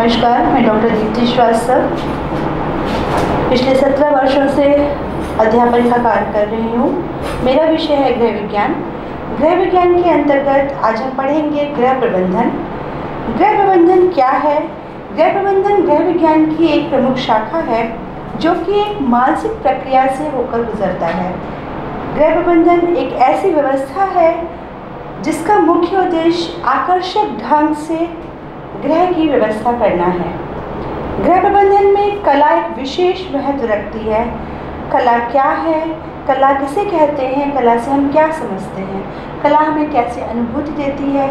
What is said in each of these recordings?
नमस्कार, मैं डॉक्टर दीप्ति श्रीवास्तव पिछले 17 वर्षों से अध्यापन का कार्य कर रही हूँ। मेरा विषय है गृह विज्ञान। गृह विज्ञान के अंतर्गत आज हम पढ़ेंगे गृह प्रबंधन। गृह प्रबंधन क्या है? गृह प्रबंधन गृह विज्ञान की एक प्रमुख शाखा है जो कि एक मानसिक प्रक्रिया से होकर गुजरता है। गृह प्रबंधन एक ऐसी व्यवस्था है जिसका मुख्य उद्देश्य आकर्षक ढंग से गृह की व्यवस्था करना है। गृह प्रबंधन में कला एक विशेष महत्व रखती है। कला क्या है? कला किसे कहते हैं? कला से हम क्या समझते हैं? कला हमें कैसे अनुभूति देती है?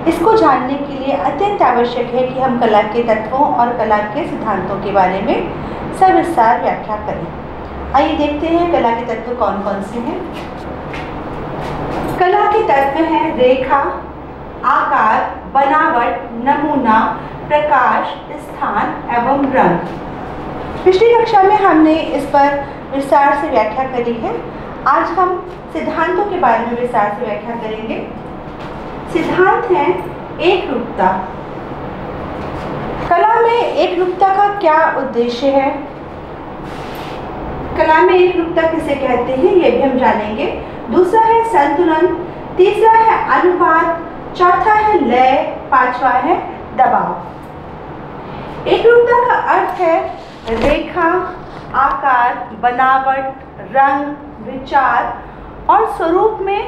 इसको जानने के लिए अत्यंत आवश्यक है कि हम कला के तत्वों और कला के सिद्धांतों के बारे में सविस्तार व्याख्या करें। आइए देखते हैं कला के तत्व कौन कौन से हैं। कला के तत्व हैं रेखा, आकार, बनावट, नमूना, प्रकाश, स्थान एवं रंग। पिछली कक्षा में हमने इस पर विस्तार से व्याख्या करी है। आज हम सिद्धांतों के बारे में विस्तार से व्याख्या करेंगे। सिद्धांत हैं एकरूपता। कला में एकरूपता का क्या उद्देश्य है? कला में एकरूपता किसे कहते हैं ये भी हम जानेंगे। दूसरा है संतुलन, तीसरा है अनुपात, चौथा है लय, पांचवा है दबाव। एकरूपता का अर्थ है रेखा, आकार, बनावट, रंग, विचार और स्वरूप में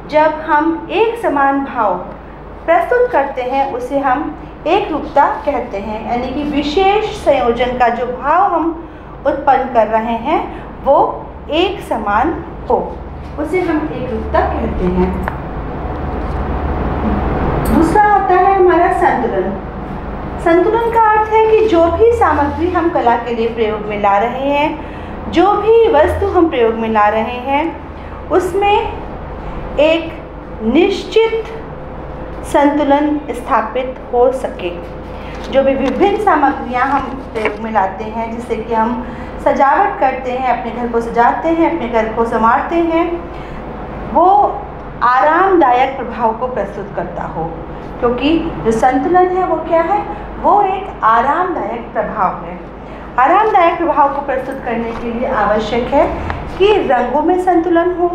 जब हम एक समान भाव प्रस्तुत करते हैं उसे हम एकरूपता कहते हैं। यानी कि विशेष संयोजन का जो भाव हम उत्पन्न कर रहे हैं वो एक समान हो, उसे हम एकरूपता कहते हैं। दूसरा होता है हमारा संतुलन। संतुलन का अर्थ है कि जो भी सामग्री हम कला के लिए प्रयोग में ला रहे हैं, जो भी वस्तु हम प्रयोग में ला रहे हैं, उसमें एक निश्चित संतुलन स्थापित हो सके। जो भी विभिन्न सामग्रियां हम प्रयोग में लाते हैं, जिससे कि हम सजावट करते हैं, अपने घर को सजाते हैं, अपने घर को संवारते हैं, वो आरामदायक प्रभाव को प्रस्तुत करता हो। क्योंकि जो संतुलन है वो क्या है? वो एक आरामदायक प्रभाव है। आरामदायक प्रभाव को प्रस्तुत करने के लिए आवश्यक है कि रंगों में संतुलन हो,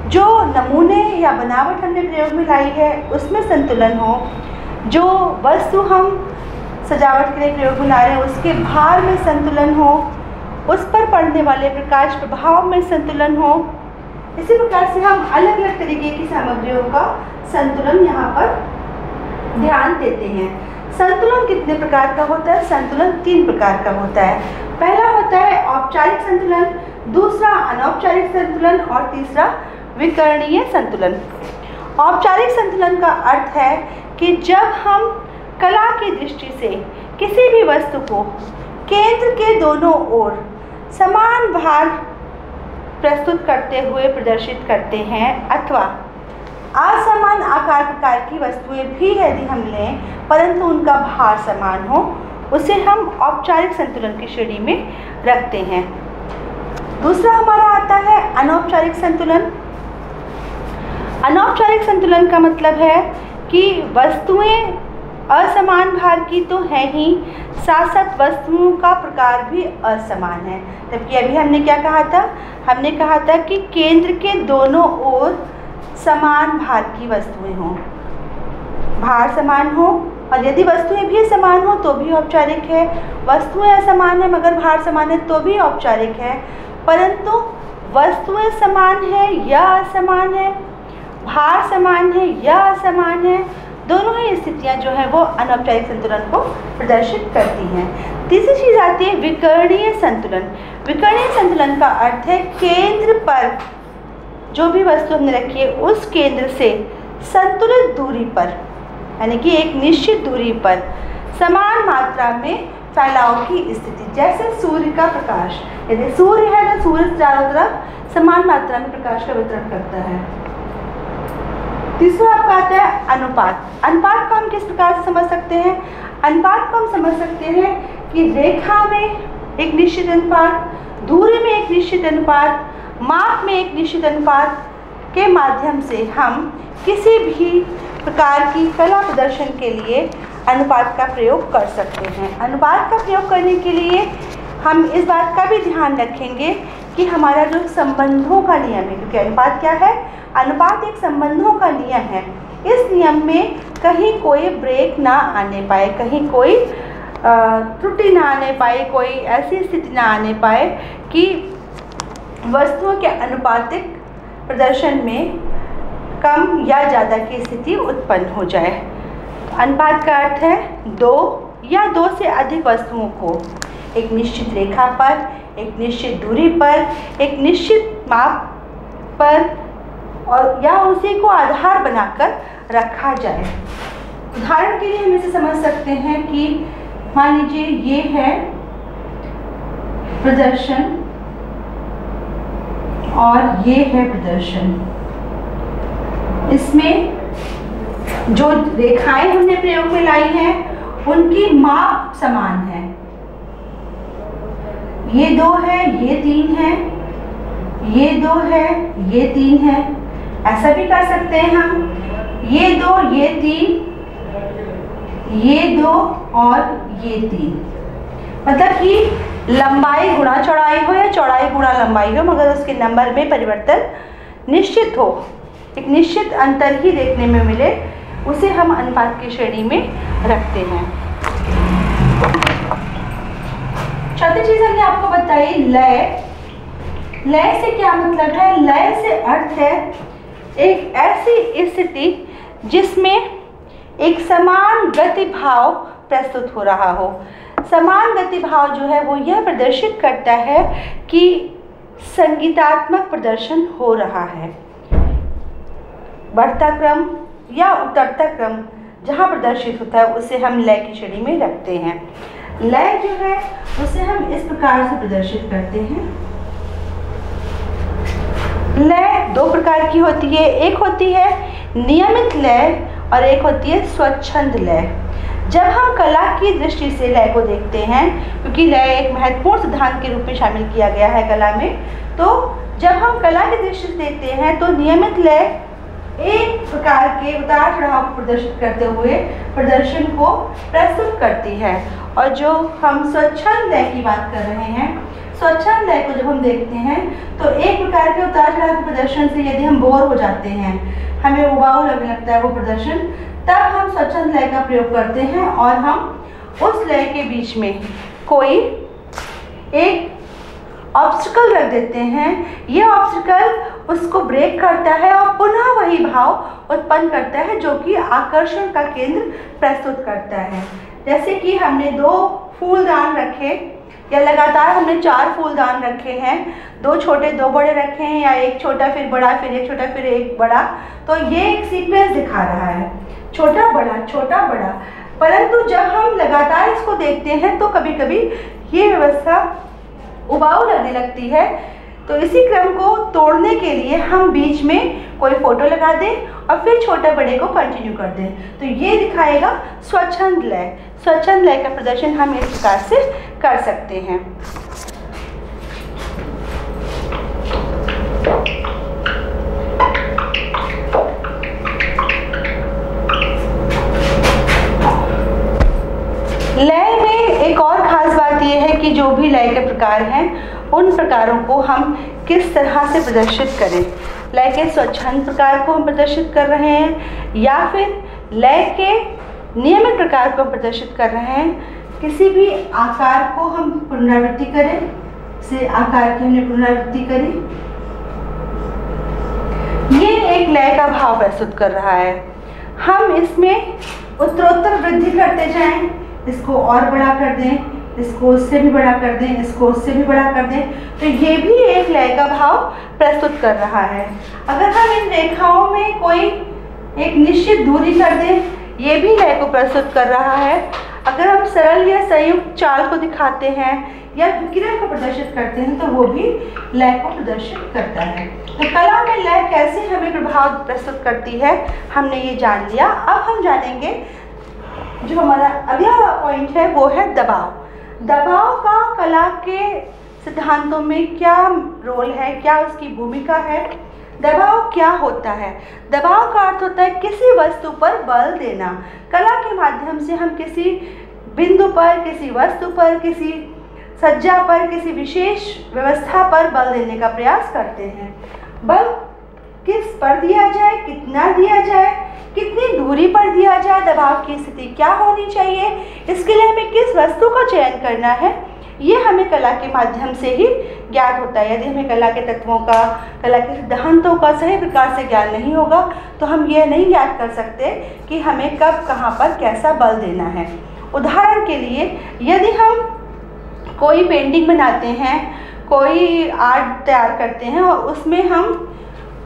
जो नमूने या बनावट हमने प्रयोग में लाई है उसमें संतुलन हो, जो वस्तु हम सजावट के लिए प्रयोग में ला रहे हैं उसके भार में संतुलन हो, उस पर पड़ने वाले प्रकाश प्रभाव में संतुलन हो। इसी प्रकार से हम अलग अलग तरीके की सामग्रियों का संतुलन यहाँ पर ध्यान देते हैं। संतुलन कितने प्रकार का होता है? संतुलन 3 प्रकार का होता है। पहला होता है औपचारिक संतुलन, दूसरा अनौपचारिक संतुलन और तीसरा विकर्णीय संतुलन। औपचारिक संतुलन का अर्थ है कि जब हम कला की दृष्टि से किसी भी वस्तु को केंद्र के दोनों ओर समान भार प्रस्तुत करते हुए प्रदर्शित करते हैं, अथवा असमान आकार प्रकार की वस्तुएं भी यदि हम लें परंतु उनका भार समान हो, उसे हम औपचारिक संतुलन की श्रेणी में रखते हैं। दूसरा हमारा आता है अनौपचारिक संतुलन। अनौपचारिक संतुलन का मतलब है कि वस्तुएं असमान भार की तो है ही, साथ साथ वस्तुओं का प्रकार भी असमान है। जबकि अभी हमने क्या कहा था? हमने कहा था कि केंद्र के दोनों ओर समान भार की वस्तुएं हों, भार समान हो, और यदि वस्तुएं भी समान हो तो भी औपचारिक है, वस्तुएं असमान है मगर भार समान है तो भी औपचारिक है। परंतु वस्तुएं समान है या असमान है, भार समान है या असमान है, दोनों ही स्थितियां जो है वो अनौपचारिक संतुलन को प्रदर्शित करती हैं। तीसरी चीज़ आती है विकर्णीय संतुलन। विकर्णीय संतुलन का अर्थ है केंद्र पर जो भी वस्तु हमने रखी है उस केंद्र से संतुलित दूरी पर, यानी कि एक निश्चित दूरी पर समान मात्रा में फैलाव की स्थिति। जैसे सूर्य का प्रकाश, यदि सूर्य है तो सूर्य चारों तरफ समान मात्रा में प्रकाश का वितरण करता है। तीसरा आपका आता है अनुपात। अनुपात को हम किस प्रकार से समझ सकते हैं? अनुपात को हम समझ सकते हैं कि रेखा में एक निश्चित अनुपात, दूरी में एक निश्चित अनुपात, माप में एक निश्चित अनुपात के माध्यम से हम किसी भी प्रकार की कला प्रदर्शन के लिए अनुपात का प्रयोग कर सकते हैं। अनुपात का प्रयोग करने के लिए हम इस बात का भी ध्यान रखेंगे कि हमारा जो संबंधों का नियम है, क्योंकि अनुपात क्या है, अनुपात एक संबंधों का नियम है। इस नियम में कहीं कोई ब्रेक ना आने पाए, कहीं कोई त्रुटि ना आने पाए, कोई ऐसी स्थिति ना आने पाए कि वस्तुओं के अनुपातिक प्रदर्शन में कम या ज़्यादा की स्थिति उत्पन्न हो जाए। अनुपात का अर्थ है दो या दो से अधिक वस्तुओं को एक निश्चित रेखा पर, एक निश्चित दूरी पर, एक निश्चित माप पर और या उसी को आधार बनाकर रखा जाए। उदाहरण के लिए हम इसे समझ सकते हैं कि मान लीजिए ये है प्रदर्शन और ये है प्रदर्शन। इसमें जो रेखाएं हमने प्रयोग में लाई हैं उनकी माप समान है। ये 2 है, ये 3 है, ये 2 है, ये 3 है। ऐसा भी कर सकते हैं हम, ये 2, ये 3, ये 2 और ये 3। मतलब कि लंबाई गुणा चौड़ाई हो या चौड़ाई गुणा लंबाई हो, मगर उसके नंबर में परिवर्तन निश्चित हो, एक निश्चित अंतर ही देखने में मिले, उसे हम अनुपात की श्रेणी में रखते हैं। चौथी चीज हमने आपको बताई लय। लय से क्या मतलब है? लय से अर्थ है एक ऐसी स्थिति जिसमें एक समान गति भाव प्रस्तुत हो रहा हो। समान गति भाव जो है वो यह प्रदर्शित करता है कि संगीतात्मक प्रदर्शन हो रहा है। बढ़ता क्रम या उतरता क्रम जहाँ प्रदर्शित होता है उसे हम लय की श्रेणी में रखते हैं। लय जो है उसे हम इस प्रकार से प्रदर्शित करते हैं। लय 2 प्रकार की होती है, एक होती है नियमित लय और एक होती है स्वच्छंद लय। जब हम कला की दृष्टि से लय को देखते हैं, क्योंकि लय एक महत्वपूर्ण सिद्धांत के रूप में शामिल किया गया है कला में, तो जब हम कला की दृष्टि से देखते हैं तो नियमित लय एक प्रकार के उतार चढ़ाव को प्रदर्शित करते हुए प्रदर्शन को प्रस्तुत करती है। और जो हम स्वच्छंद लय की बात कर रहे हैं, स्वच्छंद लय को जब हम देखते हैं तो एक प्रकार के उतार चढ़ाव के प्रदर्शन से यदि हम बोर हो जाते हैं, हमें उबाऊ लगने लगता है वो प्रदर्शन, तब हम स्वच्छंद लय का प्रयोग करते हैं और हम उस लय के बीच में कोई एक ऑब्स्टिकल रख देते हैं। ये ऑब्स्टिकल उसको ब्रेक करता है और पुनः वही भाव उत्पन्न करता है जो कि आकर्षण का केंद्र प्रस्तुत करता है। जैसे कि हमने 2 फूलदान रखे या लगातार हमने 4 फूलदान रखे हैं, 2 छोटे 2 बड़े रखे हैं या एक छोटा फिर बड़ा फिर एक छोटा फिर एक बड़ा, तो ये एक सीक्वेंस दिखा रहा है, छोटा बड़ा। परंतु जब हम लगातार इसको देखते हैं तो कभी कभी ये व्यवस्था उबाऊ लगने लगती है। तो इसी क्रम को तोड़ने के लिए हम बीच में कोई फोटो लगा दें और फिर छोटे बड़े को कंटिन्यू कर दें, तो ये दिखाएगा स्वच्छंद लय। स्वच्छंद लय का प्रदर्शन हम इस प्रकार से कर सकते हैं। लय में एक और खास बात यह है कि जो भी लय के प्रकार हैं उन प्रकारों को हम किस तरह से प्रदर्शित करें। लय के स्वच्छंद प्रकार को हम प्रदर्शित कर रहे हैं या फिर लय के नियमित प्रकार को प्रदर्शित कर रहे हैं। किसी भी आकार को हम पुनरावृत्ति करें, से आकार की हमने पुनरावृत्ति करी, ये एक लय का भाव प्रस्तुत कर रहा है। हम इसमें उत्तरोत्तर वृद्धि करते जाएं, इसको और बड़ा कर दें, इसको उससे भी बड़ा कर दें, इसको उससे भी बड़ा कर दें, तो ये भी एक लय का भाव प्रस्तुत कर रहा है। अगर हम इन रेखाओं में कोई एक निश्चित दूरी कर दें, ये भी लय को प्रस्तुत कर रहा है। अगर हम सरल या संयुक्त चाल को दिखाते हैं या विकिरण को प्रदर्शित करते हैं तो वो भी लय को प्रदर्शित करता है। तो कला में लय कैसे हमें प्रभाव प्रस्तुत करती है हमने ये जान लिया। अब हम जानेंगे जो हमारा अगला पॉइंट है वो है दबाव। दबाव का कला के सिद्धांतों में क्या रोल है, क्या उसकी भूमिका है। दबाव क्या होता है? दबाव का अर्थ होता है किसी वस्तु पर बल देना। कला के माध्यम से हम किसी बिंदु पर, किसी वस्तु पर, किसी सज्जा पर, किसी विशेष व्यवस्था पर बल देने का प्रयास करते हैं। बल किस पर दिया जाए, कितना दिया जाए, कितनी दूरी पर दिया जाए, दबाव की स्थिति क्या होनी चाहिए, इसके लिए हमें किस वस्तु का चयन करना है, ये हमें कला के माध्यम से ही ज्ञात होता है। यदि हमें कला के तत्वों का, कला के सिद्धांतों का सही प्रकार से ज्ञान नहीं होगा तो हम ये नहीं ज्ञात कर सकते कि हमें कब, कहाँ पर कैसा बल देना है। उदाहरण के लिए, यदि हम कोई पेंटिंग बनाते हैं, कोई आर्ट तैयार करते हैं और उसमें हम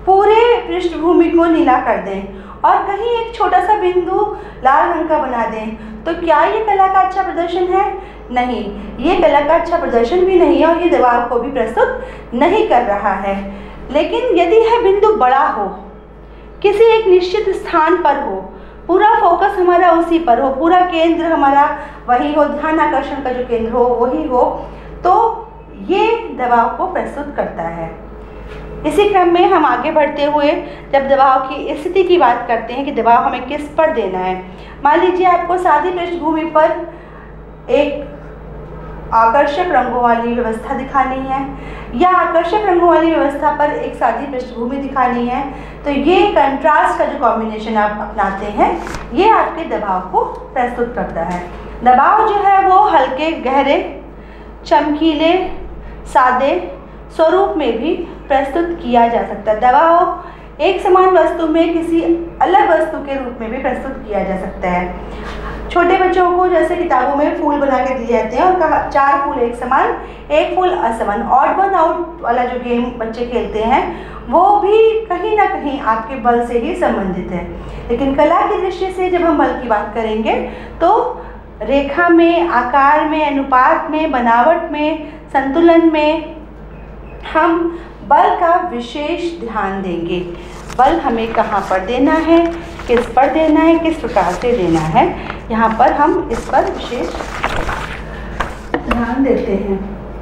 पूरे पृष्ठभूमि को नीला कर दें और कहीं एक छोटा सा बिंदु लाल रंग का बना दें, तो क्या ये कला का अच्छा प्रदर्शन है? नहीं, ये कला का अच्छा प्रदर्शन भी नहीं है और ये दबाव को भी प्रस्तुत नहीं कर रहा है। लेकिन यदि यह बिंदु बड़ा हो, किसी एक निश्चित स्थान पर हो, पूरा फोकस हमारा उसी पर हो, पूरा केंद्र हमारा वही हो, ध्यान आकर्षण का जो केंद्र हो वही हो, तो ये दबाव को प्रस्तुत करता है। इसी क्रम में हम आगे बढ़ते हुए जब दबाव की स्थिति की बात करते हैं कि दबाव हमें किस पर देना है। मान लीजिए आपको सादी पृष्ठभूमि पर एक आकर्षक रंगों वाली व्यवस्था दिखानी है या आकर्षक रंगों वाली व्यवस्था पर एक सादी पृष्ठभूमि दिखानी है, तो ये कंट्रास्ट का जो कॉम्बिनेशन आप अपनाते हैं ये आपके दबाव को प्रस्तुत करता है। दबाव जो है वो हल्के, गहरे, चमकीले, सादे स्वरूप में भी प्रस्तुत किया जा सकता है। दबाव एक समान वस्तु में किसी अलग वस्तु के रूप में भी प्रस्तुत किया जा सकता है। छोटे बच्चों को जैसे किताबों में फूल बना के दिए जाते हैं और कहा 4 फूल एक समान, 1 फूल असमान, ऑड वन आउट वाला जो गेम बच्चे खेलते हैं वो भी कहीं ना कहीं आपके बल से ही संबंधित है। लेकिन कला की दृष्टि से जब हम बल की बात करेंगे तो रेखा में, आकार में, अनुपात में, बनावट में, संतुलन में हम बल का विशेष ध्यान देंगे। बल हमें कहाँ पर देना है, किस पर देना है, किस प्रकार से देना है, यहाँ पर हम इस पर विशेष ध्यान देते हैं।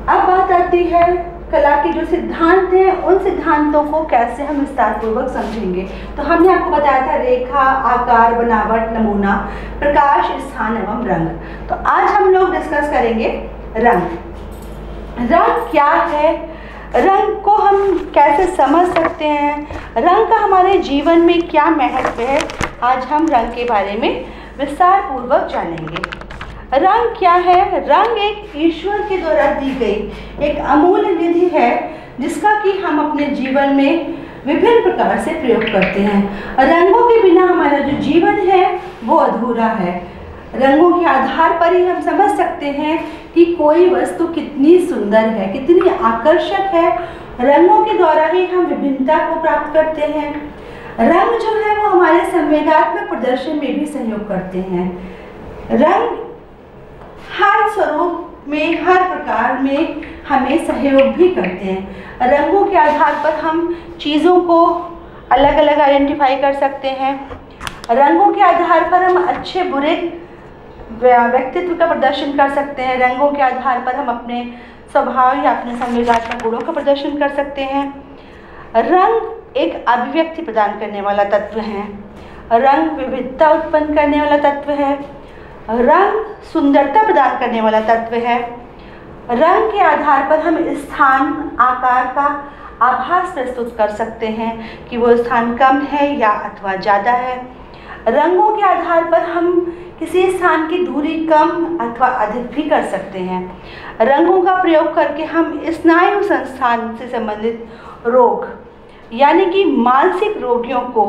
अब बात आती है कला के जो सिद्धांत हैं, उन सिद्धांतों को कैसे हम विस्तारपूर्वक समझेंगे। तो हमने आपको बताया था रेखा, आकार, बनावट, नमूना, प्रकाश, स्थान एवं रंग। तो आज हम लोग डिस्कस करेंगे रंग। रंग क्या है, रंग को हम कैसे समझ सकते हैं, रंग का हमारे जीवन में क्या महत्व है, आज हम रंग के बारे में विस्तार पूर्वक जानेंगे। रंग क्या है? रंग एक ईश्वर के द्वारा दी गई एक अमूल्य निधि है जिसका कि हम अपने जीवन में विभिन्न प्रकार से प्रयोग करते हैं। रंगों के बिना हमारा जो जीवन है वो अधूरा है। रंगों के आधार पर ही हम समझ सकते हैं कि कोई वस्तु कितनी सुंदर है, कितनी आकर्षक है। रंगों के द्वारा ही हम विभिन्नता को प्राप्त करते हैं। रंग जो है वो हमारे संवेदनात्मक प्रदर्शन में भी सहयोग करते हैं। रंग हर स्वरूप में, हर प्रकार में हमें सहयोग भी करते हैं। रंगों के आधार पर हम चीज़ों को अलग अलग आइडेंटिफाई कर सकते हैं। रंगों के आधार पर हम अच्छे बुरे व्यक्तित्व का प्रदर्शन कर सकते हैं। रंगों के आधार पर हम अपने स्वभाव या अपने संवेदनात्मक गुणों का प्रदर्शन कर सकते हैं। रंग एक अभिव्यक्ति प्रदान करने वाला तत्व है। रंग विविधता उत्पन्न करने वाला तत्व है। रंग सुंदरता प्रदान करने वाला तत्व है। रंग के आधार पर हम स्थान, आकार का आभास प्रस्तुत कर सकते हैं कि वो स्थान कम है या अथवा ज़्यादा है। रंगों के आधार पर हम किसी स्थान की दूरी कम अथवा अधिक भी कर सकते हैं। रंगों का प्रयोग करके हम स्नायु संस्थान से संबंधित रोग यानी कि मानसिक रोगियों को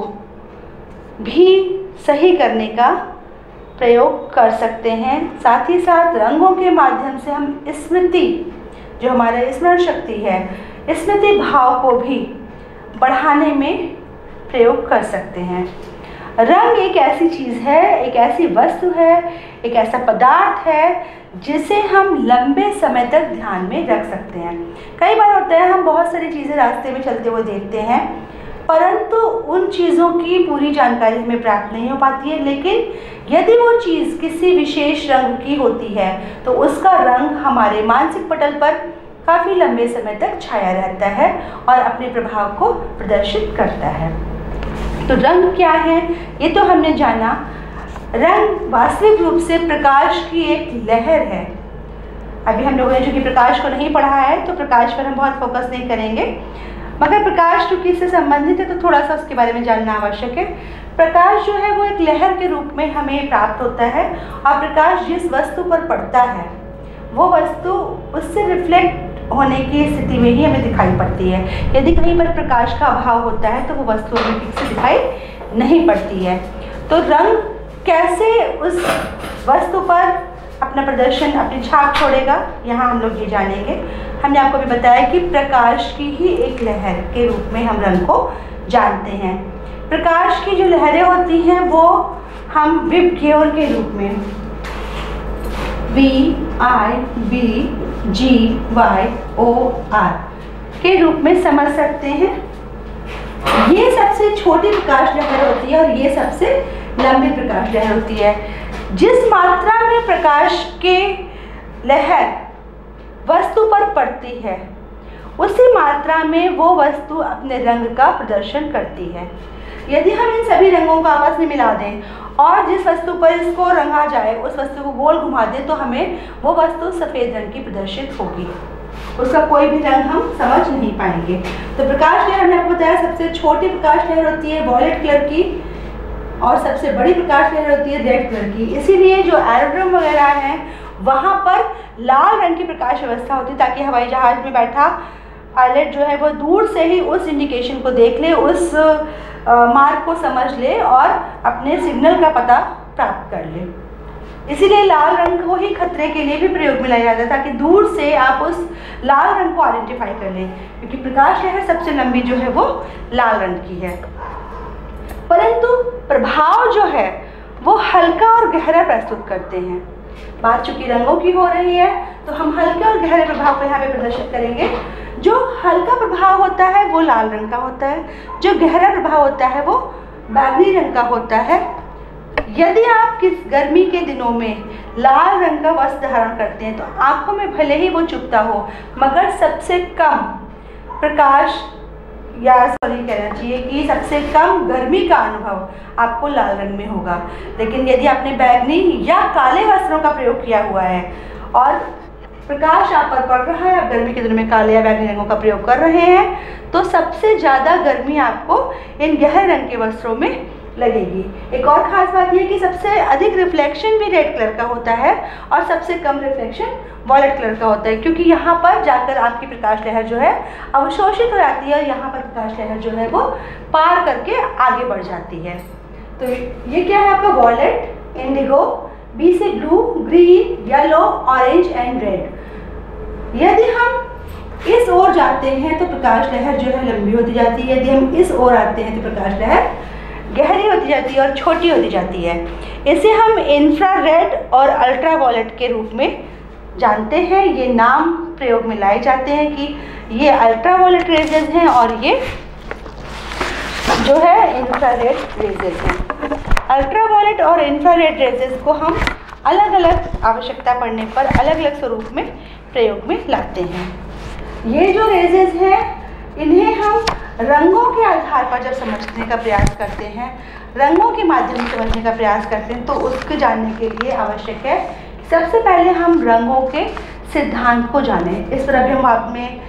भी सही करने का प्रयोग कर सकते हैं। साथ ही साथ रंगों के माध्यम से हम स्मृति, जो हमारा स्मरण शक्ति है, स्मृति भाव को भी बढ़ाने में प्रयोग कर सकते हैं। रंग एक ऐसी चीज़ है, एक ऐसी वस्तु है, एक ऐसा पदार्थ है जिसे हम लंबे समय तक ध्यान में रख सकते हैं। कई बार होता है हम बहुत सारी चीज़ें रास्ते में चलते हुए देखते हैं, परंतु उन चीज़ों की पूरी जानकारी हमें प्राप्त नहीं हो पाती है। लेकिन यदि वो चीज़ किसी विशेष रंग की होती है तो उसका रंग हमारे मानसिक पटल पर काफ़ी लंबे समय तक छाया रहता है और अपने प्रभाव को प्रदर्शित करता है। तो रंग क्या है ये तो हमने जाना। रंग वास्तविक रूप से प्रकाश की एक लहर है। अभी हम लोगों ने चूँकि प्रकाश को नहीं पढ़ा है तो प्रकाश पर हम बहुत फोकस नहीं करेंगे, मगर प्रकाश चूँकि इससे संबंधित है तो थोड़ा सा उसके बारे में जानना आवश्यक है। प्रकाश जो है वो एक लहर के रूप में हमें प्राप्त होता है और प्रकाश जिस वस्तु पर पड़ता है वो वस्तु उससे रिफ्लेक्ट होने की स्थिति में ही हमें दिखाई पड़ती है। यदि कहीं पर प्रकाश का अभाव होता है तो वो वस्तु हमें ठीक से दिखाई नहीं पड़ती है। तो रंग कैसे उस वस्तु पर अपना प्रदर्शन, अपनी छाप छोड़ेगा, यहाँ हम लोग ये जानेंगे। हमने आपको भी बताया कि प्रकाश की ही एक लहर के रूप में हम रंग को जानते हैं। प्रकाश की जो लहरें होती हैं वो हम विबग्योर के रूप में VIBGYOR के रूप में समझ सकते हैं। ये सबसे छोटी प्रकाश लहर होती है और ये सबसे लंबी प्रकाश लहर होती है। जिस मात्रा में प्रकाश के लहर वस्तु पर पड़ती है उसी मात्रा में वो वस्तु अपने रंग का प्रदर्शन करती है। यदि हम इन सभी रंगों को आपस में मिला दें और जिस वस्तु पर इसको रंगा जाए उस वस्तु को गोल घुमा दें तो हमें वो वस्तु सफ़ेद रंग की प्रदर्शित होगी, उसका कोई भी रंग हम समझ नहीं पाएंगे। तो प्रकाश लहर हमने आपको बताया सबसे छोटी प्रकाश लहर होती है वॉयलेट कलर की और सबसे बड़ी प्रकाश लहर होती है रेड कलर की। इसीलिए जो एरोड्रोम वगैरह हैं वहाँ पर लाल रंग की प्रकाश व्यवस्था होती है ताकि हवाई जहाज़ में बैठा पायलट जो है वो दूर से ही उस इंडिकेशन को देख ले, उस मार्ग को समझ ले और अपने सिग्नल का पता प्राप्त कर ले। इसीलिए लाल रंग को ही खतरे के लिए भी प्रयोग में लाया जाता है ताकि दूर से आप उस लाल रंग को आइडेंटिफाई कर लें, क्योंकि प्रकाश लहर सबसे लंबी जो है वो लाल रंग की है। परंतु प्रभाव जो है वो हल्का और गहरा प्रस्तुत करते हैं। बात चूंकि रंगों की हो रही है तो हम हल्के और गहरे प्रभाव को यहाँ पे प्रदर्शित करेंगे। जो हल्का प्रभाव होता है वो लाल रंग का होता है, जो गहरा प्रभाव होता है वो बैंगनी रंग का होता है। यदि आप किस गर्मी के दिनों में लाल रंग का वस्त्र धारण करते हैं तो आंखों में भले ही वो चुभता हो मगर सबसे कम प्रकाश या कहना चाहिए कि सबसे कम गर्मी का अनुभव आपको लाल रंग में होगा। लेकिन यदि आपने बैंगनी या काले वस्त्रों का प्रयोग किया हुआ है और प्रकाश आप पर पड़ रहा है, आप गर्मी के दिनों में काले या बैंगनी रंगों का प्रयोग कर रहे हैं तो सबसे ज़्यादा गर्मी आपको इन गहरे रंग के वस्त्रों में लगेगी। एक और ख़ास बात यह कि सबसे अधिक रिफ्लेक्शन भी रेड कलर का होता है और सबसे कम रिफ्लेक्शन वॉयलेट कलर का होता है, क्योंकि यहाँ पर जाकर आपकी प्रकाश लहर जो है अवशोषित हो जाती है और यहाँ पर प्रकाश लहर जो है वो पार करके आगे बढ़ जाती है। तो ये क्या है आपका वॉयलेट, इंडिगो, बी से blue, green, yellow, orange and red. यदि हम इस ओर जाते हैं तो प्रकाश लहर जो है लंबी होती जाती है, यदि हम इस ओर आते हैं तो प्रकाश लहर गहरी होती जाती है और छोटी होती जाती है। इसे हम इंफ्रारेड और अल्ट्रा वॉयलेट के रूप में जानते हैं। ये नाम प्रयोग में लाए जाते हैं कि ये अल्ट्रा वॉयलेट रेजेस हैं और ये जो है इंफ्रारेड रेजेस हैं। अल्ट्रा वॉयलेट और इंफ्रारेड रेजेस को हम अलग अलग आवश्यकता पड़ने पर अलग अलग स्वरूप में प्रयोग में लाते हैं। ये जो रेजेस हैं इन्हें हम रंगों के आधार पर जब समझने का प्रयास करते हैं, रंगों के माध्यम से समझने का प्रयास करते हैं तो उसको जानने के लिए आवश्यक है सबसे पहले हम रंगों के सिद्धांत को जानें। इस पर अभी हम बाद में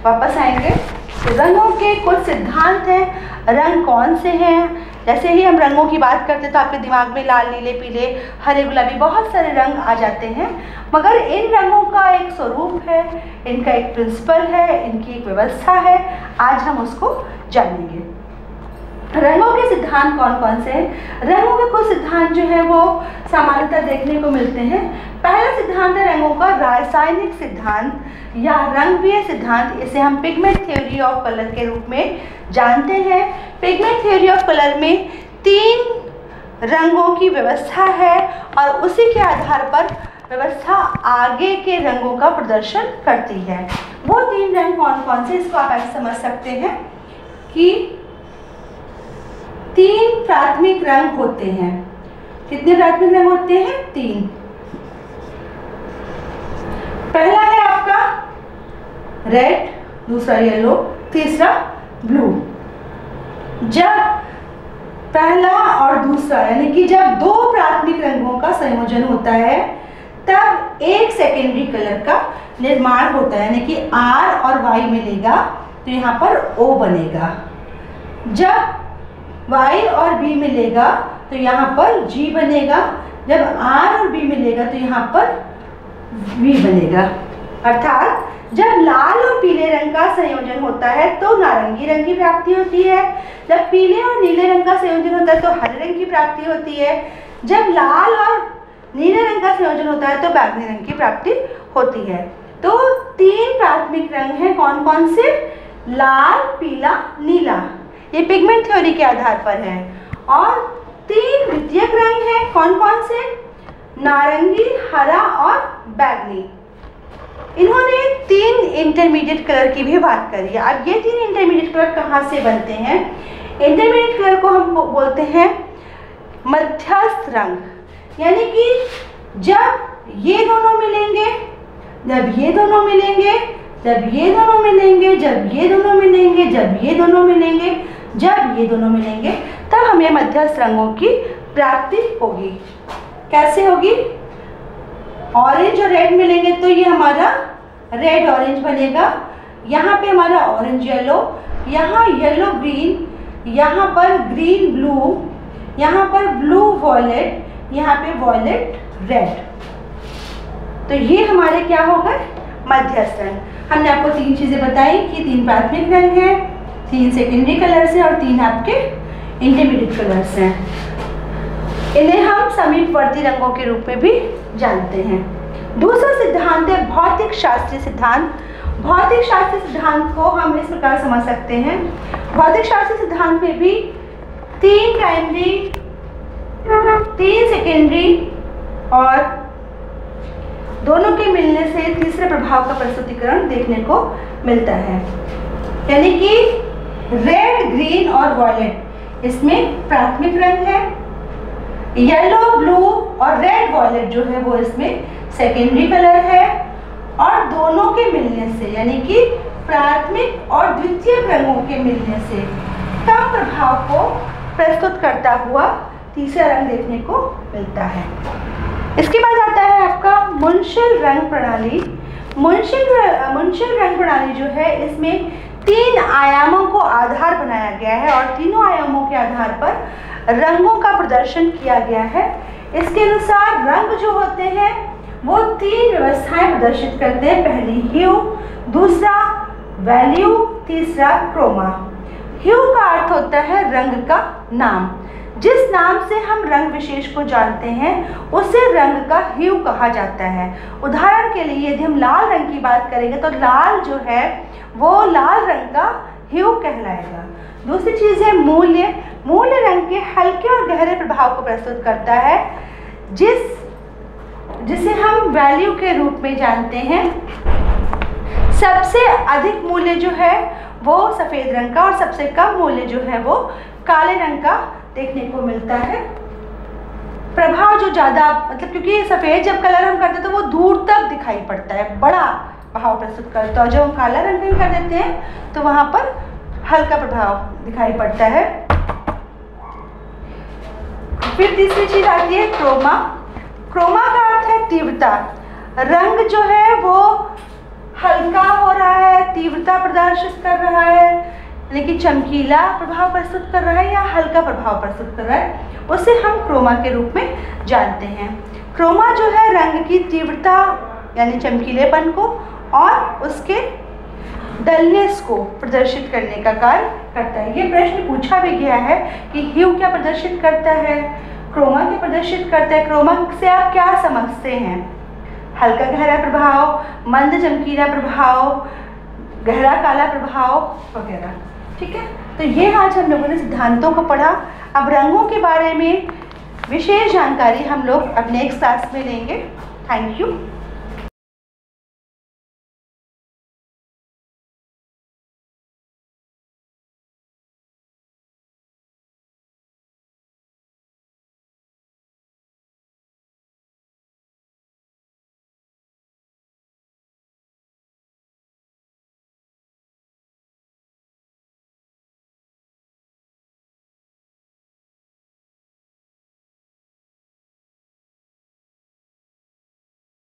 वापस आएंगे। तो रंगों के कुछ सिद्धांत हैं। रंग कौन से हैं? जैसे ही हम रंगों की बात करते हैं तो आपके दिमाग में लाल, नीले, पीले, हरे, गुलाबी बहुत सारे रंग आ जाते हैं, मगर इन रंगों का एक स्वरूप है, इनका एक प्रिंसिपल है, इनकी एक व्यवस्था है। आज हम उसको जानेंगे। रंगों के सिद्धांत कौन कौन से हैं? रंगों के कुछ सिद्धांत जो है वो सामान्यतः देखने को मिलते हैं। पहला सिद्धांत है रंगों का रासायनिक सिद्धांत या रंगीय सिद्धांत। इसे हम पिगमेंट थ्योरी ऑफ कलर के रूप में जानते हैं। पिगमेंट थ्योरी ऑफ कलर में 3 रंगों की व्यवस्था है और उसी के आधार पर व्यवस्था आगे के रंगों का प्रदर्शन करती है। वो 3 रंग कौन कौन से, इसको आप ऐसे समझ सकते हैं कि 3 प्राथमिक रंग होते हैं। कितने प्राथमिक रंग होते हैं? 3। पहला है आपका रेड, दूसरा येलो, तीसरा ब्लू। जब पहला और दूसरा यानी कि जब दो प्राथमिक रंगों का संयोजन होता है तब एक सेकेंडरी कलर का निर्माण होता है, यानी कि R और Y मिलेगा तो यहाँ पर O बनेगा। जब Y और B मिलेगा तो यहाँ पर G बनेगा। जब R और B मिलेगा तो यहाँ पर V बनेगा। अर्थात जब लाल और पीले रंग का संयोजन होता है तो नारंगी रंग की प्राप्ति होती है। जब पीले और नीले रंग का संयोजन होता है तो हरे रंग की प्राप्ति होती है। जब लाल और नीले रंग का संयोजन होता है तो बैंगनी रंग की प्राप्ति होती है। तो 3 प्राथमिक रंग हैं, कौन कौन से? लाल, पीला, नीला। ये पिगमेंट थ्योरी के आधार पर है। और 3 द्वितीयक रंग हैं, कौन कौन से? नारंगी, हरा और बैंगनी। इन्होंने 3 इंटरमीडिएट कलर की भी बात करी है। अब ये 3 इंटरमीडिएट कलर कहाँ से बनते हैं? इंटरमीडिएट कलर को हम बोलते हैं मध्यस्थ रंग, यानी कि जब ये दोनों मिलेंगे, जब ये दोनों मिलेंगे, जब ये दोनों मिलेंगे, जब ये दोनों मिलेंगे, जब ये दोनों मिलेंगे, जब ये दोनों मिलेंगे, तब हमें मध्यस्थ रंगों की प्राप्ति होगी। कैसे होगी? ऑरेंज और रेड मिलेंगे तो ये हमारा रेड ऑरेंज बनेगा। यहाँ पे हमारा ऑरेंज येलो, यहाँ येलो ग्रीन, यहाँ पर ग्रीन ब्लू, यहाँ पर ब्लू वॉयलेट, यहाँ पे वॉयलेट रेड। तो ये हमारे क्या हो गए? मध्यस्थ रंग। हमने आपको 3 चीज़ें बताई कि 3 प्राथमिक रंग हैं, 3 सेकेंडरी कलर्स हैं और 3 आपके इंटरमीडिएट कलर्स हैं। इन्हें हम समीपवर्ती रंगों के रूप में भी जानते हैं। दूसरा सिद्धांत है भौतिक शास्त्रीय सिद्धांत। भौतिक शास्त्रीय सिद्धांत को हम इस प्रकार समझ सकते हैं। भौतिक शास्त्रीय सिद्धांत में भी 3 प्राइमरी, 3 सेकेंडरी और दोनों के मिलने से तीसरे प्रभाव का प्रस्तुतिकरण देखने को मिलता है। यानी कि रेड, ग्रीन और वॉयलेट इसमें प्राथमिक रंग है, येलो, ब्लू और रेड वॉयलेट जो है वो इसमें सेकेंडरी कलर है। और दोनों के मिलने से यानी कि प्राथमिक और द्वितीयक रंगों के मिलने से कम प्रभाव को प्रस्तुत करता हुआ तीसरा रंग देखने को मिलता है। इसके बाद आता है आपका मुंशिल रंग प्रणाली। मुंशिल रंग प्रणाली जो है इसमें 3 आयामों को आधार बनाया गया है और तीनों आयामों के आधार पर रंगों का प्रदर्शन किया गया है। इसके अनुसार रंग जो होते हैं वो 3 व्यवस्थाएं प्रदर्शित करते हैं। पहली ह्यू, दूसरा वैल्यू, तीसरा क्रोमा। ह्यू का अर्थ होता है रंग का नाम। जिस नाम से हम रंग विशेष को जानते हैं उसे रंग का ह्यू कहा जाता है। उदाहरण के लिए यदि हम लाल रंग की बात करेंगे तो लाल जो है वो लाल रंग का ह्यू कहलाएगा। दूसरी चीज़ है मूल्य। मूल्य रंग के हल्के और गहरे प्रभाव को प्रस्तुत करता है, जिसे हम वैल्यू के रूप में जानते हैं। सबसे अधिक मूल्य जो है वो सफ़ेद रंग का और सबसे कम मूल्य जो है वो काले रंग का देखने को मिलता है। प्रभाव जो ज़्यादा मतलब क्योंकि सफ़ेद जब कलर हम करते हैं तो वो दूर तक दिखाई पड़ता है, बड़ा प्रभाव प्रस्तुत करता है। और जब हम काला रंग कर देते हैं तो वहाँ पर हल्का प्रभाव दिखाई पड़ता है। फिर तीसरी चीज़ आती है क्रोमा। क्रोमा का अर्थ है तीव्रता। रंग जो है वो हल्का हो रहा है, तीव्रता प्रदर्शित कर रहा है, यानी कि चमकीला प्रभाव प्रस्तुत कर रहा है या हल्का प्रभाव प्रस्तुत कर रहा है, उसे हम क्रोमा के रूप में जानते हैं। क्रोमा जो है रंग की तीव्रता यानी चमकीलेपन को और उसके डलनेस को प्रदर्शित करने का कार्य करता है। ये प्रश्न पूछा भी गया है कि ह्यू क्या प्रदर्शित करता है, क्रोमा क्या प्रदर्शित करता है। क्रोमा से आप क्या समझते हैं? हल्का गहरा प्रभाव, मंद चमकीला प्रभाव, गहरा काला प्रभाव वगैरह। ठीक है, तो ये आज हम लोगों ने सिद्धांतों को पढ़ा। अब रंगों के बारे में विशेष जानकारी हम लोग अब नेक्स्ट क्लास में लेंगे। Thank you.